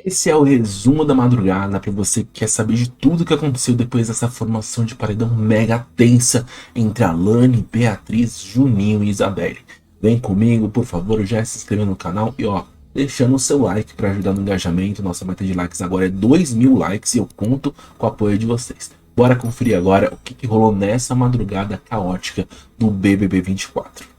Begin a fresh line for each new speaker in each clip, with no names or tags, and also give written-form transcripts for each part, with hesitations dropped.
Esse é o resumo da madrugada para você que quer saber de tudo que aconteceu depois dessa formação de paredão mega tensa entre Alane, Beatriz, Juninho e Isabelle. Vem comigo, por favor, já se inscreva no canal e ó, deixando o seu like para ajudar no engajamento. Nossa meta de likes agora é 2.000 likes e eu conto com o apoio de vocês. Bora conferir agora o que rolou nessa madrugada caótica do BBB 24.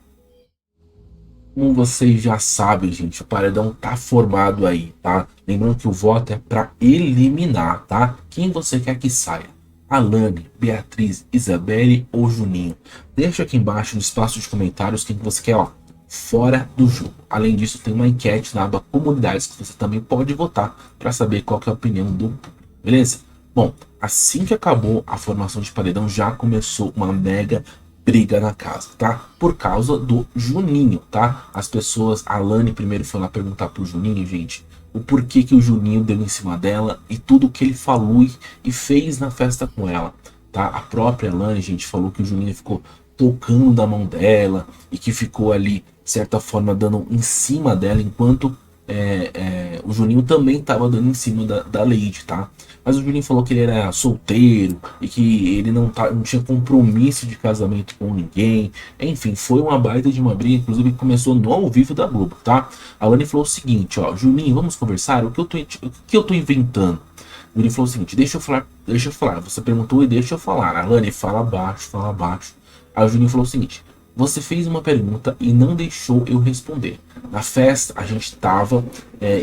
Como vocês já sabem, gente, o paredão tá formado aí, tá? Lembrando que o voto é para eliminar, tá? Quem você quer que saia? Alane, Beatriz, Isabelle ou Juninho? Deixa aqui embaixo no espaço de comentários quem que você quer, ó, fora do jogo. Além disso, tem uma enquete na aba comunidades que você também pode votar para saber qual que é a opinião do público, beleza? Bom, assim que acabou a formação de paredão, já começou uma mega briga na casa, tá? Por causa do Juninho, tá? As pessoas, a Alane primeiro foi lá perguntar pro Juninho, gente, o porquê que o Juninho deu em cima dela e tudo que ele falou e fez na festa com ela, tá? A própria Alane, gente, falou que o Juninho ficou tocando na mão dela e que ficou ali, de certa forma, dando em cima dela, enquanto o Juninho também estava dando em cima da Lady, tá? Mas o Juninho falou que ele era solteiro e que ele não tinha compromisso de casamento com ninguém. Enfim, foi uma baita de uma briga, inclusive começou no ao vivo da Globo, tá? A Lani falou o seguinte, ó, Juninho, vamos conversar? O que eu tô inventando? O Juninho falou o seguinte, deixa eu falar. Você perguntou e deixa eu falar. A Lani, fala baixo, fala baixo. Aí o Juninho falou o seguinte, você fez uma pergunta e não deixou eu responder. Na festa a gente tava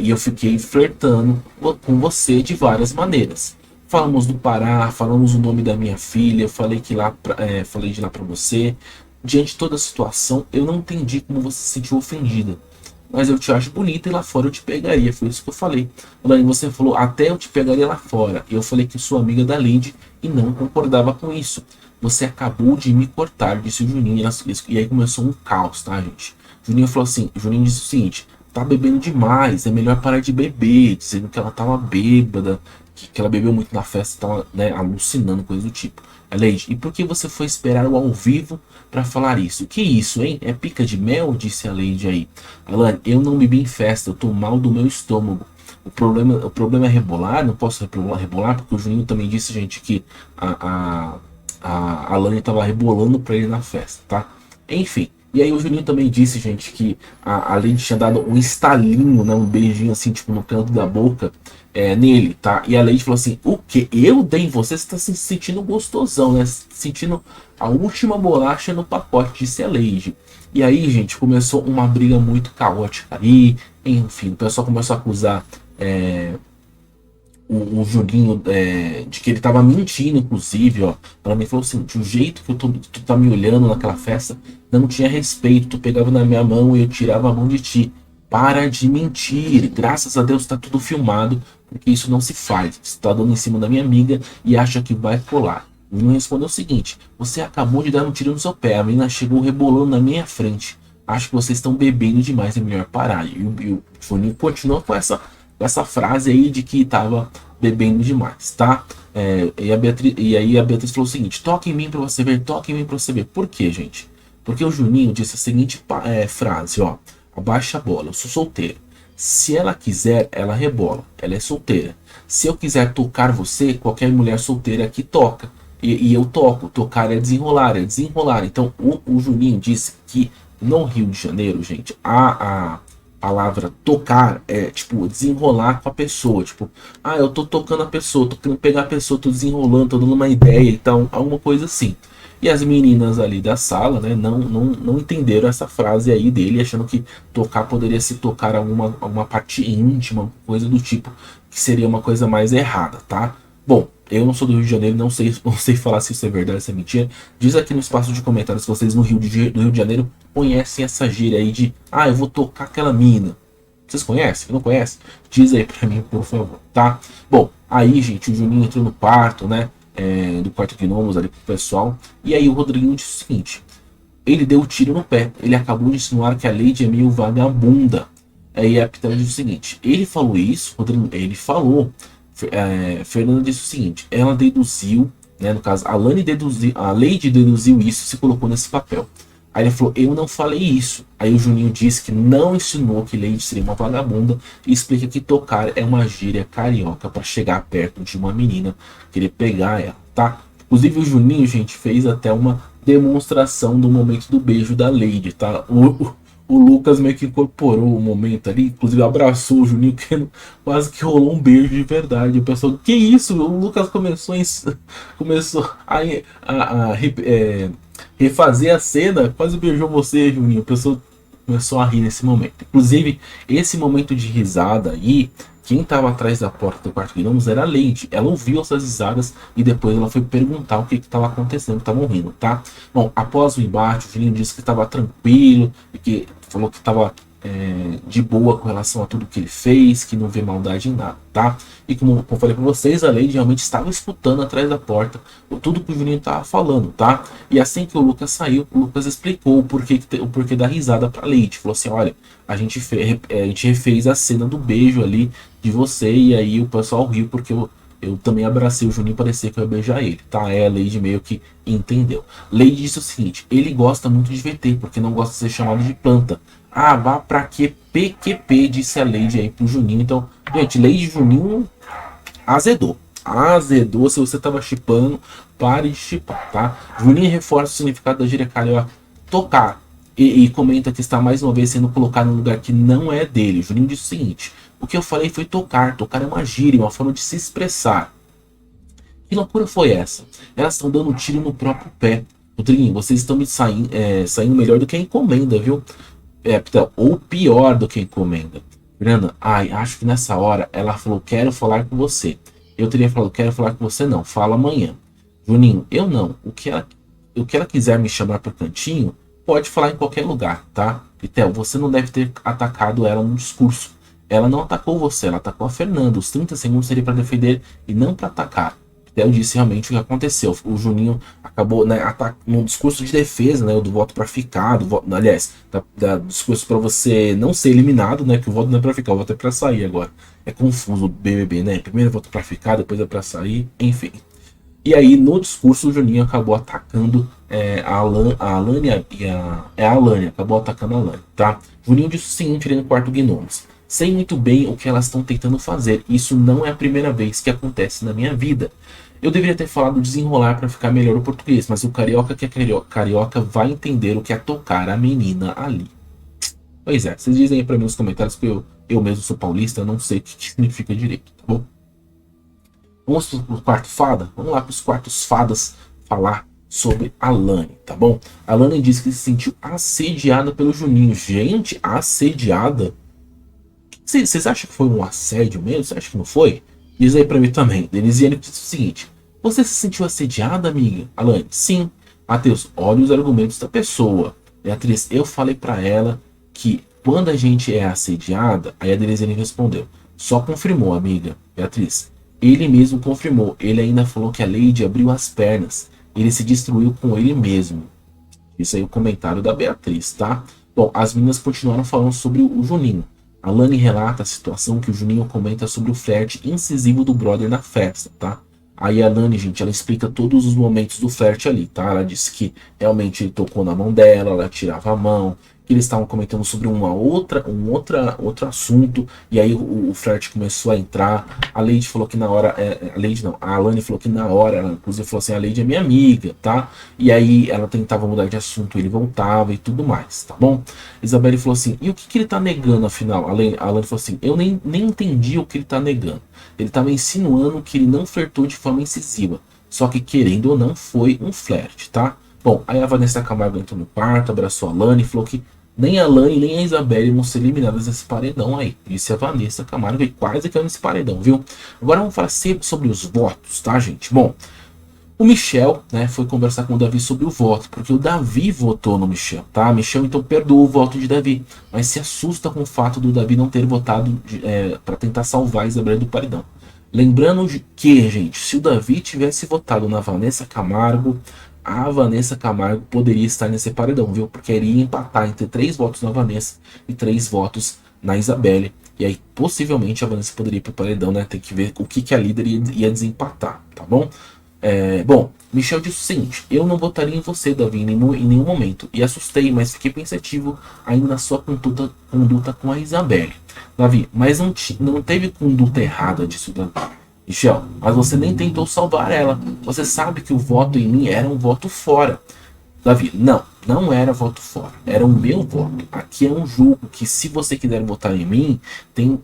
e eu fiquei flertando com você de várias maneiras. Falamos do Pará, falamos o nome da minha filha, falei de lá pra você. Diante de toda a situação, eu não entendi como você se sentiu ofendida. Mas eu te acho bonita e lá fora eu te pegaria. Foi isso que eu falei. Elaine, você falou até eu te pegaria lá fora. E eu falei que sou amiga da Lady e não concordava com isso. Você acabou de me cortar, disse o Juninho. E aí começou um caos, tá, gente? Juninho falou assim, Juninho disse o seguinte, tá bebendo demais, é melhor parar de beber, dizendo que ela tava bêbada, que ela bebeu muito na festa, tava, né, alucinando, coisa do tipo. A Lady, e por que você foi esperar o ao vivo para falar isso? Que isso, hein? É pica de mel? Disse a Lady aí. Alane, eu não bebi em festa, eu tô mal do meu estômago. O problema é rebolar, não posso rebolar, porque o Juninho também disse, gente, que a Alane tava rebolando pra ele na festa, tá? Enfim. E aí o Juninho também disse, gente, que a Lady tinha dado um estalinho, né, um beijinho assim, tipo, no canto da boca nele, tá? E a Lady falou assim, o que? Eu dei em você? Você tá se sentindo gostosão, né? Sentindo a última bolacha no pacote, disse a Lady. E aí, gente, começou uma briga muito caótica aí, enfim, o pessoal começou a acusar o Juninho de que ele tava mentindo, inclusive, ó. Ela me falou assim, o jeito que tu tá me olhando naquela festa não tinha respeito, tu pegava na minha mão e eu tirava a mão de ti. Para de mentir, graças a Deus tá tudo filmado, porque isso não se faz. Você tá dando em cima da minha amiga e acha que vai colar. O Juninho respondeu o seguinte, você acabou de dar um tiro no seu pé, a menina chegou rebolando na minha frente. Acho que vocês estão bebendo demais, é melhor parar. E o Juninho continua com essa frase aí de que tava bebendo demais, tá? E aí a Beatriz falou o seguinte, toque em mim pra você ver, toque em mim pra você ver. Por quê, gente? Porque o Juninho disse a seguinte frase, ó, abaixa a bola, eu sou solteiro. Se ela quiser, ela rebola, ela é solteira. Se eu quiser tocar você, qualquer mulher solteira aqui toca. E eu toco, tocar é desenrolar, é desenrolar. Então o Juninho disse que no Rio de Janeiro, gente, a palavra tocar é tipo desenrolar com a pessoa, tipo, eu tô tocando a pessoa, tô querendo pegar a pessoa, tô desenrolando, tô dando uma ideia e tal, alguma coisa assim. E as meninas ali da sala, né, não entenderam essa frase aí dele, achando que tocar poderia se tocar alguma parte íntima, coisa do tipo, que seria uma coisa mais errada, tá? Bom, eu não sou do Rio de Janeiro, não sei falar se isso é verdade, se é mentira. Diz aqui no espaço de comentários se vocês do Rio de Janeiro conhecem essa gíria aí de eu vou tocar aquela mina. Vocês conhecem? Não conhecem? Diz aí pra mim, por favor, tá? Bom, aí, gente, o Juninho entrou no quarto, né? Do quarto Gnomos ali pro pessoal. E aí o Rodriguinho disse o seguinte, ele deu o tiro no pé. Ele acabou de insinuar que a Lady é meio vagabunda. Aí a Pitana disse o seguinte, ele falou isso, Rodrigo, ele falou. Fernanda disse o seguinte, ela deduziu, né, no caso, a Lady deduziu isso e se colocou nesse papel. Aí ele falou, eu não falei isso. Aí o Juninho disse que não ensinou que Lady seria uma vagabunda e explica que tocar é uma gíria carioca para chegar perto de uma menina, querer pegar ela, tá? Inclusive o Juninho, gente, fez até uma demonstração do momento do beijo da Lady, tá? O Lucas meio que incorporou o momento ali, inclusive abraçou o Juninho, que quase que rolou um beijo de verdade. O pessoal, que isso? O Lucas começou refazer a cena, quase beijou você, Juninho. O pessoal começou a rir nesse momento. Inclusive, esse momento de risada aí, quem estava atrás da porta do quarto Gnomos era a Lady. Ela ouviu essas risadas e depois ela foi perguntar o que estava acontecendo, que estavam rindo, tá? Bom, após o embate, o Juninho disse que estava tranquilo, e que falou que estava de boa com relação a tudo que ele fez, que não vê maldade em nada, tá? E como eu falei para vocês, a Lady realmente estava escutando atrás da porta tudo que o Juninho estava falando, tá? E assim que o Lucas saiu, o Lucas explicou o porquê da risada para Lady. Falou assim, olha, a gente refez a cena do beijo ali de você, e aí o pessoal riu porque eu também abracei o Juninho, parecia que eu ia beijar ele, tá? Aí a Lady meio que entendeu. Lady disse o seguinte, ele gosta muito de VT, porque não gosta de ser chamado de planta. Ah, vá pra que PQP, disse a Lady aí pro Juninho. Então, gente, Lady e Juninho azedou. Azedou, se você tava chipando, pare de chipar, tá? Juninho reforça o significado da gíria carioca tocar. E comenta que está mais uma vez sendo colocado no lugar que não é dele. Juninho disse o seguinte, o que eu falei foi tocar. Tocar é uma gíria, uma forma de se expressar. Que loucura foi essa? Elas estão dando um tiro no próprio pé. Rodriguinho, vocês estão me saindo melhor do que a encomenda, viu? Ou pior do que a encomenda. Fernanda, acho que nessa hora ela falou, quero falar com você. Eu teria falado, quero falar com você não, fala amanhã. Juninho, eu não. O que ela quiser me chamar pro cantinho, pode falar em qualquer lugar, tá? Pitel, você não deve ter atacado ela no discurso. Ela não atacou você, ela atacou a Fernanda. Os 30 segundos seria para defender e não para atacar. Pitel disse realmente o que aconteceu. O Juninho acabou, né, no discurso de defesa, né, do voto para ficar, aliás, do discurso para você não ser eliminado, né, que o voto não é para ficar, o voto é para sair agora. É confuso o BBB, né? Primeiro voto para ficar, depois é para sair, enfim. E aí, no discurso, o Juninho acabou atacando a Alane a Alane, acabou atacando a Alane, tá? Juninho disse o seguinte ali no quarto Gnomos. Sei muito bem o que elas estão tentando fazer. Isso não é a primeira vez que acontece na minha vida. Eu deveria ter falado desenrolar para ficar melhor o português, mas o carioca que é carioca vai entender o que é tocar a menina ali. Pois é, vocês dizem aí para mim nos comentários que eu mesmo sou paulista, eu não sei o que significa direito, tá bom? Vamos para o quarto fada? Vamos lá para os quartos fadas falar sobre a Alane, tá bom? A Alane disse que se sentiu assediada pelo Juninho. Gente, assediada? Vocês acham que foi um assédio mesmo? Você acha que não foi? Diz aí pra mim também. Denisiane disse o seguinte. Você se sentiu assediada, amiga? Alane, sim. Matheus, olha os argumentos da pessoa. Beatriz, eu falei pra ela que quando a gente é assediada, aí a Denisiane respondeu. Só confirmou, amiga. Beatriz, ele mesmo confirmou. Ele ainda falou que a Lady abriu as pernas. Ele se destruiu com ele mesmo. Isso aí é o comentário da Beatriz, tá? Bom, as meninas continuaram falando sobre o Juninho. A Alane relata a situação que o Juninho comenta sobre o flerte incisivo do brother na festa, tá? Aí a Alane, gente, ela explica todos os momentos do flerte ali, tá? Ela disse que realmente ele tocou na mão dela, ela tirava a mão, que eles estavam comentando sobre um outro assunto, e aí o flerte começou a entrar. A Lady falou que na hora, a Alane falou que na hora, ela inclusive falou assim, a Lady é minha amiga, tá? E aí ela tentava mudar de assunto, ele voltava e tudo mais, tá bom? Isabelle falou assim, e o que ele tá negando afinal? A Alane falou assim, eu nem entendi o que ele tá negando. Ele tava insinuando que ele não flertou de forma incisiva, só que querendo ou não foi um flerte, tá? Bom, aí a Vanessa Camargo entrou no quarto, abraçou a Alane e falou que nem a Alane nem a Isabelle vão ser eliminadas nesse paredão aí. Disse a Vanessa Camargo e quase caiu nesse paredão, viu? Agora vamos falar sempre sobre os votos, tá, gente? Bom, o Michel, né, foi conversar com o Davi sobre o voto, porque o Davi votou no Michel, tá? Michel então perdoou o voto de Davi, mas se assusta com o fato do Davi não ter votado para tentar salvar a Isabelle do paredão. Lembrando que, gente, se o Davi tivesse votado na Vanessa Camargo, a Vanessa Camargo poderia estar nesse paredão, viu? Porque iria empatar entre 3 votos na Vanessa e 3 votos na Isabelle. E aí, possivelmente, a Vanessa poderia ir pro paredão, né? Tem que ver o que a líder ia desempatar, tá bom? Bom, Michel disse o seguinte: eu não votaria em você, Davi, em nenhum momento. E assustei, mas fiquei pensativo ainda na sua conduta com a Isabelle. Davi, mas não teve conduta errada disso, Davi. Michel, mas você nem tentou salvar ela. Você sabe que o voto em mim era um voto fora. Davi, não era voto fora, era o meu voto. Aqui é um jogo que, se você quiser votar em mim, tenho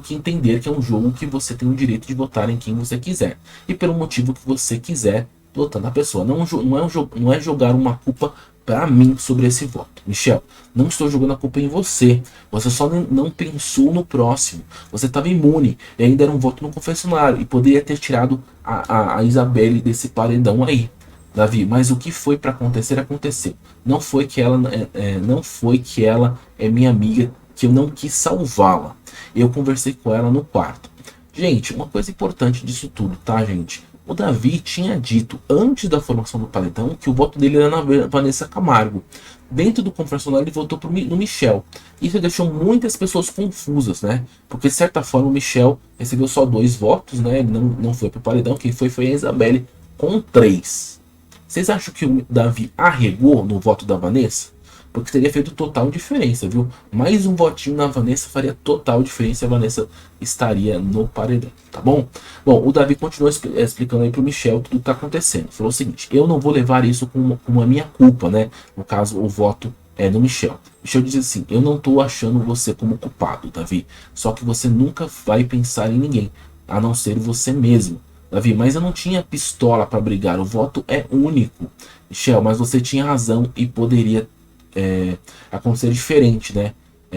que entender que é um jogo que você tem o direito de votar em quem você quiser. E pelo motivo que você quiser votar na pessoa. Não é jogar uma culpa para mim sobre esse voto. Michel, não estou jogando a culpa em você. Você só não pensou no próximo. Você estava imune e ainda era um voto no confessionário. E poderia ter tirado a Isabelle desse paredão aí. Davi, mas o que foi para acontecer aconteceu. Não foi que ela é minha amiga, que eu não quis salvá-la. Eu conversei com ela no quarto. Gente, uma coisa importante disso tudo, tá, gente? O Davi tinha dito antes da formação do paredão que o voto dele era na Vanessa Camargo. Dentro do confessionário ele votou no Michel. Isso deixou muitas pessoas confusas, né? Porque de certa forma o Michel recebeu só 2 votos, né? Ele não foi pro paredão. Quem foi a Isabelle com 3. Vocês acham que o Davi arregou no voto da Vanessa? Porque teria feito total diferença, viu? Mais um votinho na Vanessa faria total diferença e a Vanessa estaria no paredão, tá bom? Bom, o Davi continuou explicando aí pro Michel tudo que tá acontecendo. Falou o seguinte: eu não vou levar isso como a minha culpa, né? No caso, o voto é no Michel. Michel diz assim: eu não tô achando você como culpado, Davi. Só que você nunca vai pensar em ninguém, a não ser você mesmo. Davi, mas eu não tinha pistola para brigar, o voto é único. Michel, mas você tinha razão e poderia acontecer diferente, né?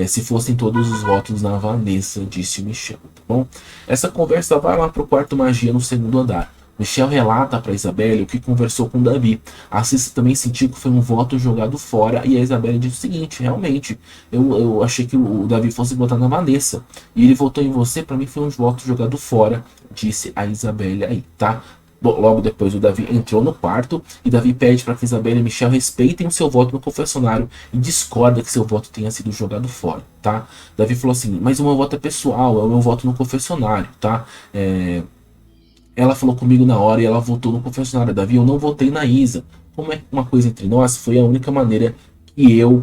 Se fossem todos os votos na Vanessa, disse o Michel, tá bom? Essa conversa vai lá pro quarto magia no 2º andar. Michel relata para Isabelle o que conversou com Davi. A Cissa também sentiu que foi um voto jogado fora e a Isabelle disse o seguinte: realmente, eu achei que o Davi fosse votar na Vanessa e ele votou em você, para mim foi um voto jogado fora, disse a Isabelle aí, tá? Bom, logo depois o Davi entrou no quarto e Davi pede para que Isabelle e Michel respeitem o seu voto no confessionário e discorda que seu voto tenha sido jogado fora, tá? Davi falou assim: mas o meu voto é pessoal, é o meu voto no confessionário, tá? Ela falou comigo na hora e ela votou no confessionário. Davi, eu não votei na Isa. Como é uma coisa entre nós, foi a única maneira que eu...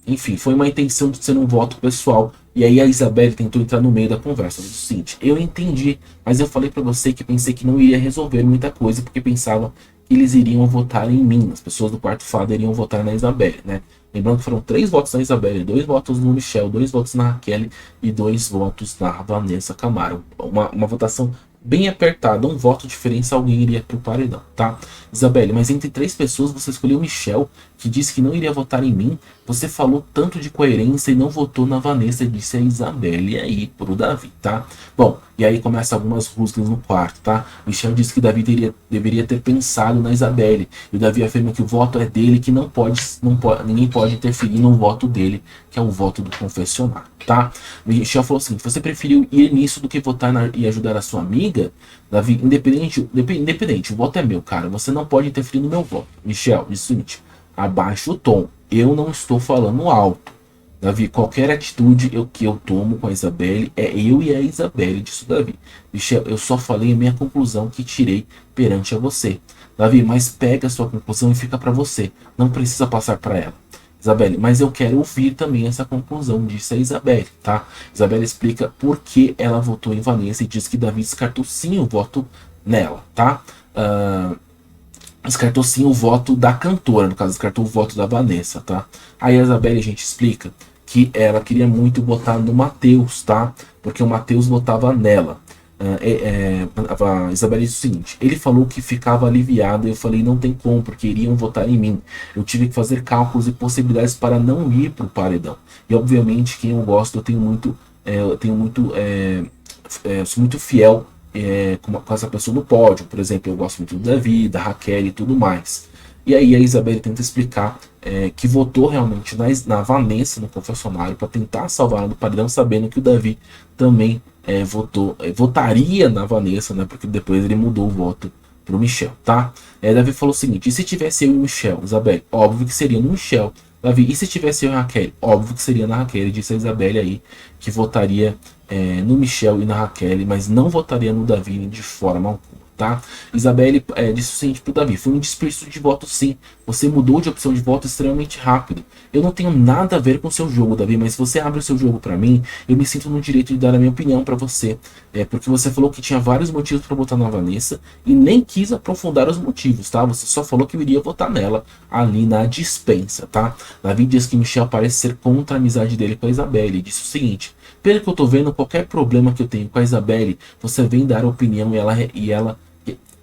Enfim, foi uma intenção de ser um voto pessoal. E aí a Isabelle tentou entrar no meio da conversa. Ela disse o seguinte: eu entendi, mas eu falei pra você que pensei que não iria resolver muita coisa, porque pensava que eles iriam votar em mim. As pessoas do quarto fada iriam votar na Isabelle, né? Lembrando que foram 3 votos na Isabelle, 2 votos no Michel, 2 votos na Raquel e 2 votos na Vanessa Camargo. Uma votação bem apertada, um voto de diferença, alguém iria pro paredão, tá? Isabelle, mas entre 3 pessoas você escolheu o Michel, que disse que não iria votar em mim. Você falou tanto de coerência e não votou na Vanessa, disse a Isabelle aí pro Davi, tá? Bom, e aí começa algumas rusgas no quarto, tá? Michel disse que Davi deveria ter pensado na Isabelle. E o Davi afirma que o voto é dele, que ninguém pode interferir no voto dele, que é o voto do confessionário, tá? Michel falou assim: você preferiu ir nisso do que votar e ajudar a sua amiga? Davi, independente, o voto é meu, cara. Você não pode interferir no meu voto. Michel disse o seguinte: abaixa o tom. Eu não estou falando alto. Davi, qualquer atitude que eu tomo com a Isabelle é eu e a Isabelle, disse o Davi. Michel, eu só falei a minha conclusão que tirei perante a você. Davi, mas pega a sua conclusão e fica para você. Não precisa passar para ela. Isabelle, mas eu quero ouvir também essa conclusão, disse a Isabelle, tá? Isabelle explica por que ela votou em Vanessa e diz que Davi descartou sim o voto nela, tá? Descartou sim o voto da cantora, no caso, descartou o voto da Vanessa, tá? Aí a Isabelle, a gente explica que ela queria muito votar no Matheus, tá? Porque o Matheus votava nela. A Isabelle disse o seguinte: ele falou que ficava aliviado e eu falei não tem como, porque iriam votar em mim. Eu tive que fazer cálculos e possibilidades para não ir para o paredão. E obviamente quem eu gosto, sou muito fiel com essa pessoa no pódio. Por exemplo, eu gosto muito do Davi, da Raquel e tudo mais. E aí a Isabelle tenta explicar que votou realmente na Vanessa no confessionário para tentar salvar ela do paredão, sabendo que o Davi também votaria na Vanessa, né? Porque depois ele mudou o voto pro Michel, tá? Davi falou o seguinte: e se tivesse eu e o Michel, Isabelle? Óbvio que seria no Michel. Davi, e se tivesse eu e a Raquel? Óbvio que seria na Raquel, disse a Isabelle aí, que votaria no Michel e na Raquel, mas não votaria no Davi de forma alguma. tá? Isabelle disse o seguinte pro Davi: foi um desperdício de voto sim, você mudou de opção de voto extremamente rápido. Eu não tenho nada a ver com o seu jogo, Davi, mas se você abre o seu jogo pra mim, eu me sinto no direito de dar a minha opinião pra você, porque você falou que tinha vários motivos pra votar na Vanessa e nem quis aprofundar os motivos, tá? Você só falou que eu iria votar nela ali na dispensa, tá? Davi diz que Michel parece ser contra a amizade dele com a Isabelle e disse o seguinte: pelo que eu tô vendo, qualquer problema que eu tenho com a Isabelle, você vem dar opinião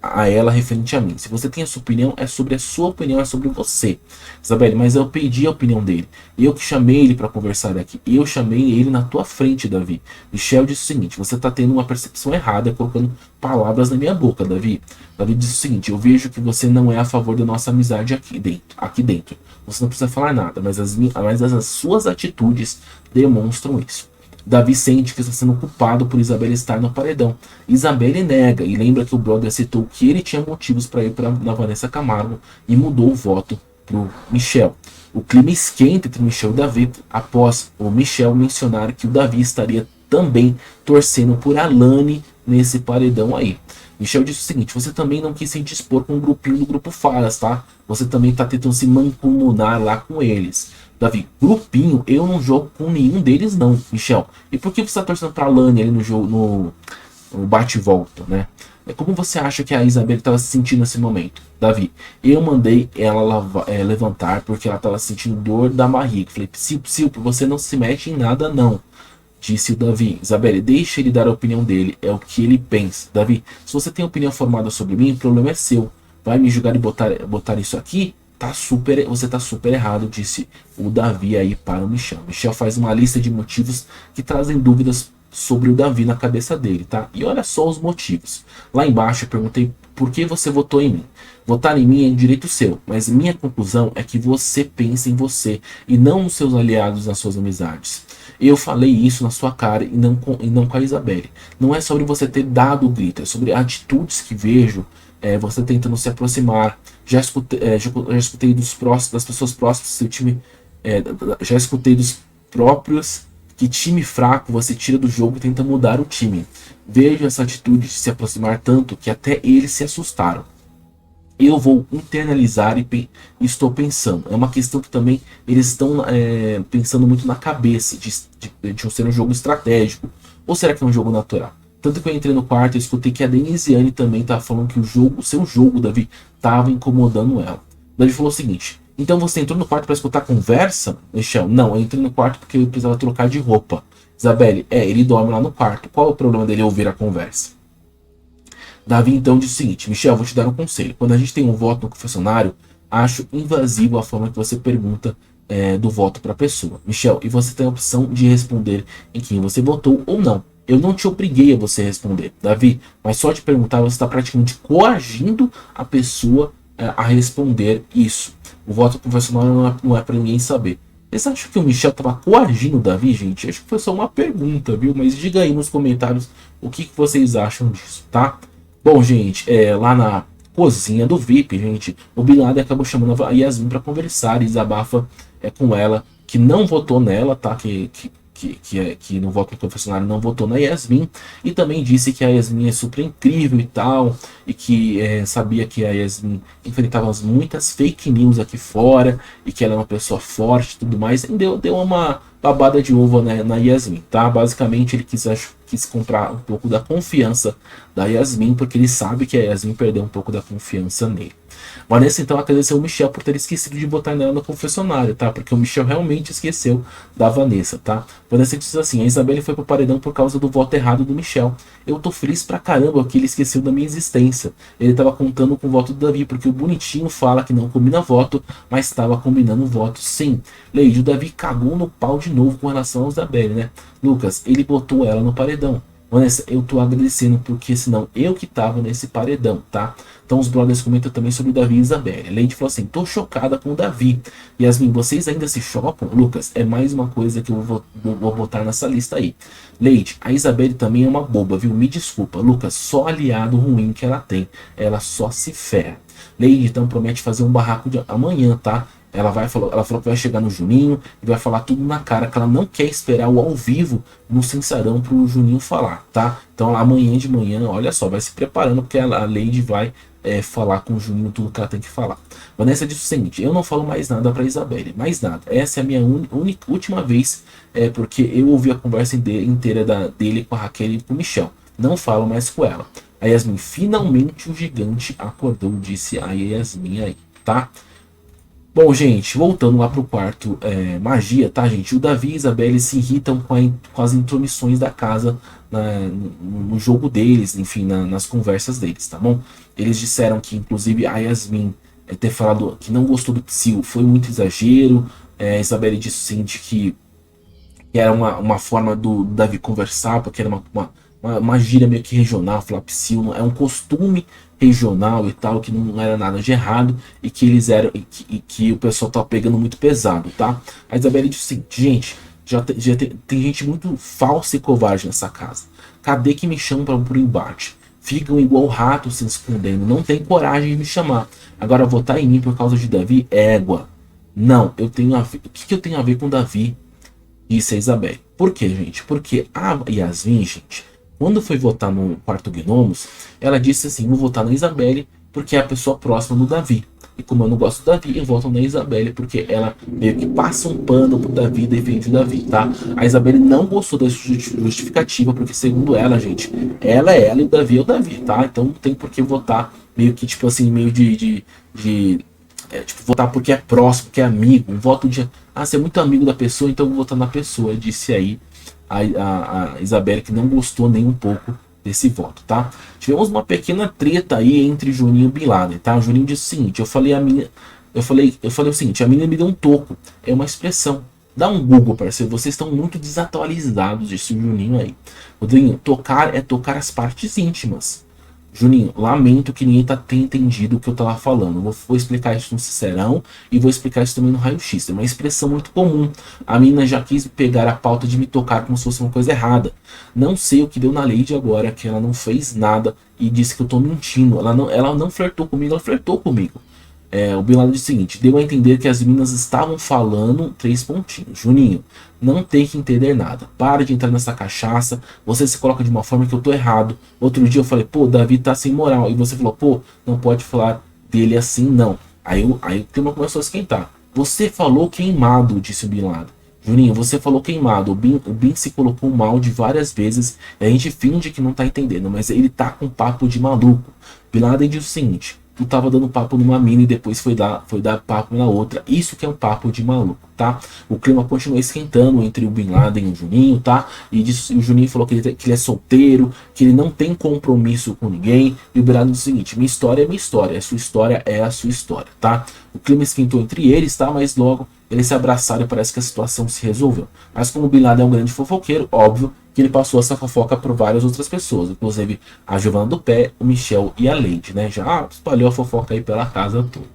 a ela referente a mim. Se você tem a sua opinião, é sobre a sua opinião, é sobre você. Isabelle, mas eu pedi a opinião dele. Eu que chamei ele para conversar aqui. Eu chamei ele na tua frente, Davi. Michel disse o seguinte: você tá tendo uma percepção errada, colocando palavras na minha boca, Davi. Davi disse o seguinte: eu vejo que você não é a favor da nossa amizade aqui dentro. Você não precisa falar nada, mas as suas atitudes demonstram isso. Davi sente que está sendo culpado por Isabelle estar no paredão. Isabelle nega e lembra que o brother citou que ele tinha motivos para ir na Vanessa Camargo e mudou o voto pro Michel. O clima esquenta entre Michel e Davi após o Michel mencionar que o Davi estaria também torcendo por Alane nesse paredão aí. Michel disse o seguinte: você também não quis se dispor com o grupinho do grupo Faras, tá? Você também tá tentando se mancomunar lá com eles. Davi, grupinho, eu não jogo com nenhum deles não, Michel. E por que você tá torcendo pra Alane ali no jogo, no bate e volta, né? Como você acha que a Isabelle estava se sentindo nesse momento? Davi, eu mandei ela levantar porque ela estava sentindo dor da barriga. Falei: Psiu, você não se mete em nada não. Disse o Davi: Isabelle, deixa ele dar a opinião dele, é o que ele pensa. Davi, se você tem opinião formada sobre mim, o problema é seu. Vai me julgar e botar isso aqui? Você tá super errado, disse o Davi aí para o Michel. Michel faz uma lista de motivos que trazem dúvidas sobre o Davi na cabeça dele, tá? E olha só os motivos. Lá embaixo eu perguntei: por que você votou em mim? Votar em mim é direito seu, mas minha conclusão é que você pensa em você e não nos seus aliados, nas suas amizades. Eu falei isso na sua cara e não com a Isabelle. Não é sobre você ter dado o grito, é sobre atitudes que vejo você tentando se aproximar. Já escutei das pessoas próximas do seu time, já escutei dos próprios que time fraco você tira do jogo e tenta mudar o time. Vejo essa atitude de se aproximar tanto que até eles se assustaram. Eu vou internalizar e estou pensando. É uma questão que também eles estão pensando muito na cabeça de ser um jogo estratégico. Ou será que é um jogo natural? Tanto que eu entrei no quarto e escutei que a Denisiane também estava falando que o seu jogo, Davi, estava incomodando ela. Davi falou o seguinte: então você entrou no quarto para escutar a conversa, Michel? Não, eu entrei no quarto porque eu precisava trocar de roupa. Isabelle, ele dorme lá no quarto. Qual é o problema dele ouvir a conversa? Davi então disse o seguinte: Michel, vou te dar um conselho. Quando a gente tem um voto no confessionário, acho invasivo a forma que você pergunta do voto para a pessoa. Michel, e você tem a opção de responder em quem você votou ou não. Eu não te obriguei a você responder, Davi, mas só te perguntar, você está praticamente coagindo a pessoa a responder isso. O voto confessionário não é para ninguém saber. Vocês acham que o Michel estava coagindo o Davi, gente? Acho que foi só uma pergunta, viu? Mas diga aí nos comentários o que vocês acham disso, tá? Bom, gente, lá na cozinha do VIP, gente, o Bin Laden acabou chamando a Yasmin para conversar e desabafa com ela, que não votou nela, tá? Que no voto no confessionário não votou na Yasmin, e também disse que a Yasmin é super incrível e tal, e que sabia que a Yasmin enfrentava muitas fake news aqui fora, e que ela é uma pessoa forte e tudo mais, e deu uma babada de uva, né, na Yasmin, tá? Basicamente ele quis comprar um pouco da confiança da Yasmin, porque ele sabe que a Yasmin perdeu um pouco da confiança nele. Vanessa então agradeceu o Michel por ter esquecido de botar nela no confessionário, tá? Porque o Michel realmente esqueceu da Vanessa, tá? Vanessa diz assim: a Isabelle foi pro paredão por causa do voto errado do Michel. Eu tô feliz pra caramba que ele esqueceu da minha existência. Ele tava contando com o voto do Davi, porque o bonitinho fala que não combina voto, mas tava combinando voto sim. Leide, o Davi cagou no pau de novo com relação ao Isabelle, né? Lucas, ele botou ela no paredão. Vanessa, eu tô agradecendo porque senão eu que tava nesse paredão, tá? Então os brothers comentam também sobre o Davi e Isabelle. Leide falou assim: tô chocada com o Davi. Yasmin, vocês ainda se chocam? Lucas, é mais uma coisa que eu vou botar nessa lista aí. Leide, a Isabelle também é uma boba, viu? Me desculpa. Lucas, só aliado ruim que ela tem. Ela só se ferra. Leide então promete fazer um barraco amanhã, tá? Ela falou que vai chegar no Juninho e vai falar tudo na cara, que ela não quer esperar o ao vivo no Sincerão pro Juninho falar, tá? Então amanhã de manhã, olha só, vai se preparando, porque a Lady vai falar com o Juninho tudo que ela tem que falar. Vanessa disse o seguinte: eu não falo mais nada pra Isabelle, mais nada. Essa é a minha última vez, porque eu ouvi a conversa inteira dele com a Raquel e com o Michel. Não falo mais com ela. A Yasmin, finalmente o gigante acordou, disse a Yasmin aí, tá? Bom, gente, voltando lá pro quarto magia, tá, gente? O Davi e a Isabelle se irritam com as intromissões da casa no jogo deles, enfim, nas conversas deles, tá bom? Eles disseram que, inclusive, a Yasmin ter falado que não gostou do Psyll foi muito exagero. A Isabelle disse o seguinte, que era uma forma do Davi conversar, porque era uma gíria meio que regional, falar Psyll, é um costume regional e tal, que não era nada de errado, e que eles eram, e que o pessoal tá pegando muito pesado, tá? A Isabelle disse o seguinte: gente, já tem gente muito falsa e covarde nessa casa. Cadê que me chamam pro embate? Ficam igual rato se escondendo, não tem coragem de me chamar. Agora votar em mim por causa de Davi? Égua. Não, eu tenho a ver. O que eu tenho a ver com Davi? Disse a Isabelle. Por quê, gente? Porque a Yasmin, gente, quando foi votar no quarto Gnomos, ela disse assim: vou votar na Isabelle porque é a pessoa próxima do Davi. E como eu não gosto do Davi, eu voto na Isabelle porque ela meio que passa um pano pro Davi e defende o Davi, tá? A Isabelle não gostou da justificativa, porque segundo ela, gente, ela é ela e o Davi é o Davi, tá? Então não tem por que votar meio que, tipo assim, meio tipo, votar porque é próximo, porque é amigo. Um voto de, ser muito amigo da pessoa, então eu vou votar na pessoa, disse aí a Isabelle, que não gostou nem um pouco desse voto, tá? Tivemos uma pequena treta aí entre Juninho e Bin Laden, tá? O Juninho disse o seguinte: eu falei o seguinte, a menina me deu um toco, é uma expressão. Dá um Google, parceiro, vocês estão muito desatualizados, disse o Juninho aí. Rodriguinho, tocar é tocar as partes íntimas. Juninho, lamento que ninguém tenha entendido o que eu tava falando. Vou explicar isso no Sincerão e vou explicar isso também no raio-x. É uma expressão muito comum. A menina já quis pegar a pauta de me tocar como se fosse uma coisa errada. Não sei o que deu na Lady agora, que ela não fez nada e disse que eu tô mentindo. Ela não flertou comigo, ela flertou comigo. O Bin Laden disse o seguinte: deu a entender que as meninas estavam falando 3 pontinhos. Juninho, não tem que entender nada. Para de entrar nessa cachaça. Você se coloca de uma forma que eu tô errado. Outro dia eu falei: pô, Davi tá sem moral. E você falou: pô, não pode falar dele assim, não. Aí o clima começou a esquentar. Você falou queimado, disse o Bin Laden. Juninho, você falou queimado. O Bin se colocou mal de várias vezes. E a gente finge que não tá entendendo, mas ele tá com papo de maluco. Bin Laden disse o seguinte: tu tava dando papo numa mina e depois foi dar papo na outra. Isso que é um papo de maluco, tá? O clima continuou esquentando entre o Bin Laden e o Juninho, tá? E o Juninho falou que ele é solteiro, que ele não tem compromisso com ninguém. E o Bin Laden disse o seguinte: minha história é minha história, a sua história é a sua história, tá? O clima esquentou entre eles, tá? Mas logo eles se abraçaram e parece que a situação se resolveu. Mas como o Bin Laden é um grande fofoqueiro, óbvio que ele passou essa fofoca para várias outras pessoas, inclusive a Giovana do Pé, o Michel e a Lady, né? Já espalhou a fofoca aí pela casa toda.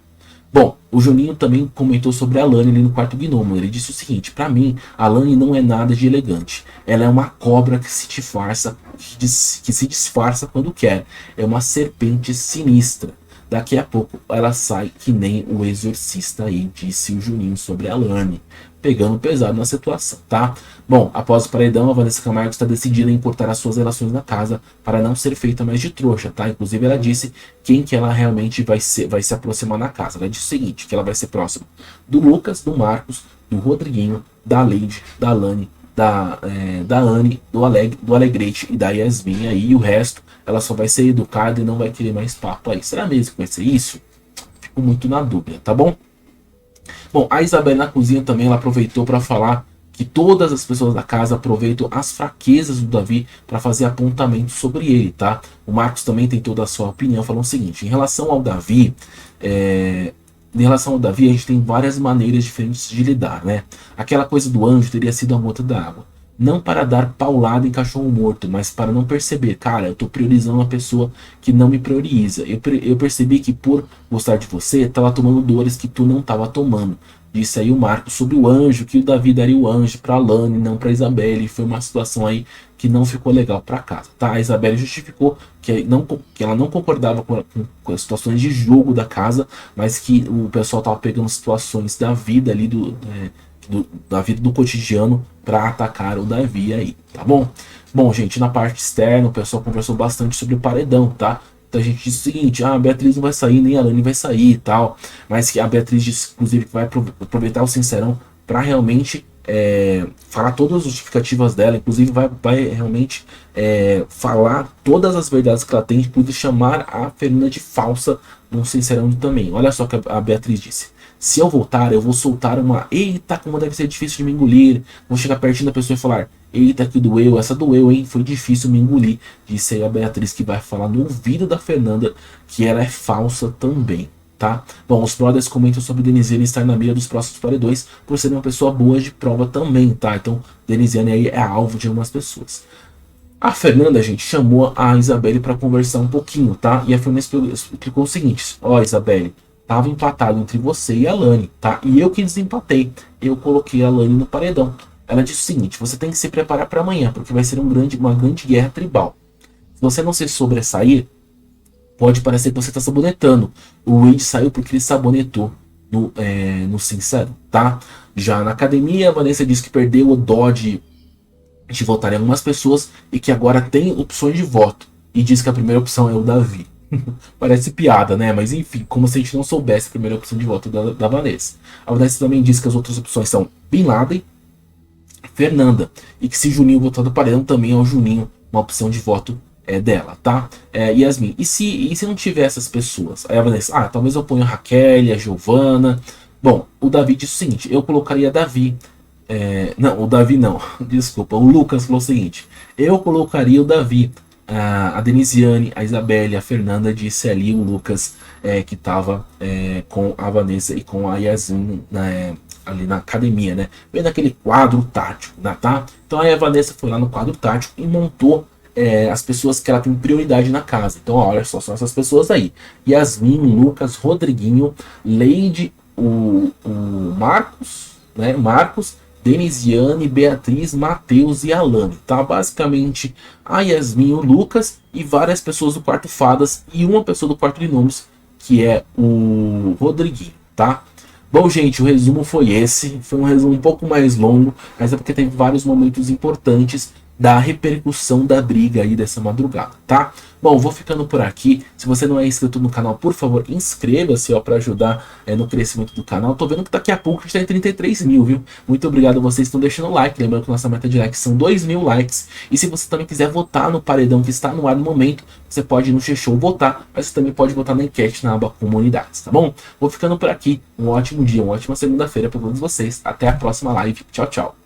Bom, o Juninho também comentou sobre a Lani ali no quarto gnomo. Ele disse o seguinte: pra mim, a Lani não é nada de elegante. Ela é uma cobra que se disfarça, que se disfarça quando quer. É uma serpente sinistra. Daqui a pouco ela sai que nem o exorcista aí, disse o Juninho sobre a Lani, pegando pesado na situação, tá? Bom, após o paredão, a Vanessa Camargo está decidida em cortar as suas relações na casa para não ser feita mais de trouxa, tá? Inclusive ela disse quem que ela realmente vai se aproximar na casa. Ela disse o seguinte, que ela vai ser próxima do Lucas, do Marcos, do Rodriguinho, da Lady, da Lani, da Anne, do Alegrete e da Yasmin aí, e o resto ela só vai ser educada e não vai querer mais papo aí. Será mesmo que vai ser isso? Fico muito na dúvida, tá bom? Bom, a Isabelle na cozinha também, ela aproveitou para falar que todas as pessoas da casa aproveitam as fraquezas do Davi para fazer apontamentos sobre ele, tá? O Marcos também tem toda a sua opinião, falando o seguinte: em relação ao Davi, a gente tem várias maneiras diferentes de lidar, né? Aquela coisa do anjo teria sido a gota d'água. Não para dar paulada em cachorro morto, mas para não perceber, cara, eu tô priorizando uma pessoa que não me prioriza. Eu percebi que por gostar de você, tava tomando dores que tu não tava tomando. disse aí o Marcos sobre o anjo, que o Davi daria o anjo para Alane, não para Isabelle. Foi uma situação aí que não ficou legal para casa, tá? A Isabelle justificou que ela não concordava com as situações de jogo da casa, mas que o pessoal tava pegando situações da vida ali da vida do cotidiano para atacar o Davi aí, tá bom? Bom, gente, na parte externa o pessoal conversou bastante sobre o paredão, tá? Então a gente disse o seguinte, a Beatriz não vai sair, nem a Alane vai sair e tal, mas que a Beatriz disse, inclusive, que vai aproveitar o Sincerão para realmente falar todas as justificativas dela, inclusive vai realmente falar todas as verdades que ela tem, inclusive chamar a Fernanda de falsa no Sincerão também. Olha só o que a Beatriz disse. Se eu voltar, eu vou soltar uma eita, como deve ser difícil de me engolir. Vou chegar pertinho da pessoa e falar, eita, que doeu, essa doeu, hein? Foi difícil me engolir. Disse aí a Beatriz, que vai falar no ouvido da Fernanda que ela é falsa também, tá? Bom, os brothers comentam sobre Denisiane estar na mira dos próximos paredões por ser uma pessoa boa de prova também, tá? Então, Denisiane aí é alvo de algumas pessoas. A Fernanda, gente, chamou a Isabelle para conversar um pouquinho, tá? E a Fernanda explicou o seguinte, ó, Isabelle, tava empatado entre você e a Alane, tá? E eu que desempatei. Eu coloquei a Alane no paredão. Ela disse o seguinte, você tem que se preparar para amanhã, porque vai ser uma grande guerra tribal. Se você não se sobressair, pode parecer que você está sabonetando. O Wade saiu porque ele sabonetou no Sincero, tá? Já na academia, a Vanessa disse que perdeu o dó de votar em algumas pessoas e que agora tem opções de voto. E diz que a primeira opção é o Davi. Parece piada, né? Mas enfim, como se a gente não soubesse a primeira opção de voto da Vanessa. A Vanessa também diz que as outras opções são Bin Laden, Fernanda, e que se Juninho votar do paredão, também é o Juninho uma opção de voto dela, tá? Yasmin, e se não tiver essas pessoas? Aí a Vanessa, talvez eu ponha a Raquel, a Giovana. Bom, o Davi disse o seguinte, eu colocaria Davi. Não, o Davi não, desculpa, o Lucas falou o seguinte, eu colocaria o Davi, a Denisiane, a Isabelle, a Fernanda, disse ali o Lucas, que tava com a Vanessa e com a Yasmin ali na academia, né? Vem naquele quadro tático, né, tá? Então aí a Vanessa foi lá no quadro tático e montou as pessoas que ela tem prioridade na casa. Então, olha só, são essas pessoas aí. Yasmin, Lucas, Rodriguinho, Leide, o Marcos, né? Marcos, Denisiane, Beatriz, Matheus e Alane, tá? Basicamente a Yasmin, o Lucas e várias pessoas do quarto Fadas e uma pessoa do quarto de nomes, que é o Rodriguinho, tá? Bom, gente, o resumo foi esse. Foi um resumo um pouco mais longo, mas é porque teve vários momentos importantes da repercussão da briga aí dessa madrugada, tá? Bom, vou ficando por aqui. Se você não é inscrito no canal, por favor, inscreva-se, ó, para ajudar no crescimento do canal. Tô vendo que daqui a pouco a gente tá em 33 mil, viu? Muito obrigado a vocês que estão deixando o like. Lembrando que nossa meta de likes são 2.000 likes. E se você também quiser votar no paredão que está no ar no momento, você pode ir no G-Show votar, mas você também pode votar na enquete na aba Comunidades, tá bom? Vou ficando por aqui. Um ótimo dia, uma ótima segunda-feira para todos vocês. Até a próxima live. Tchau, tchau.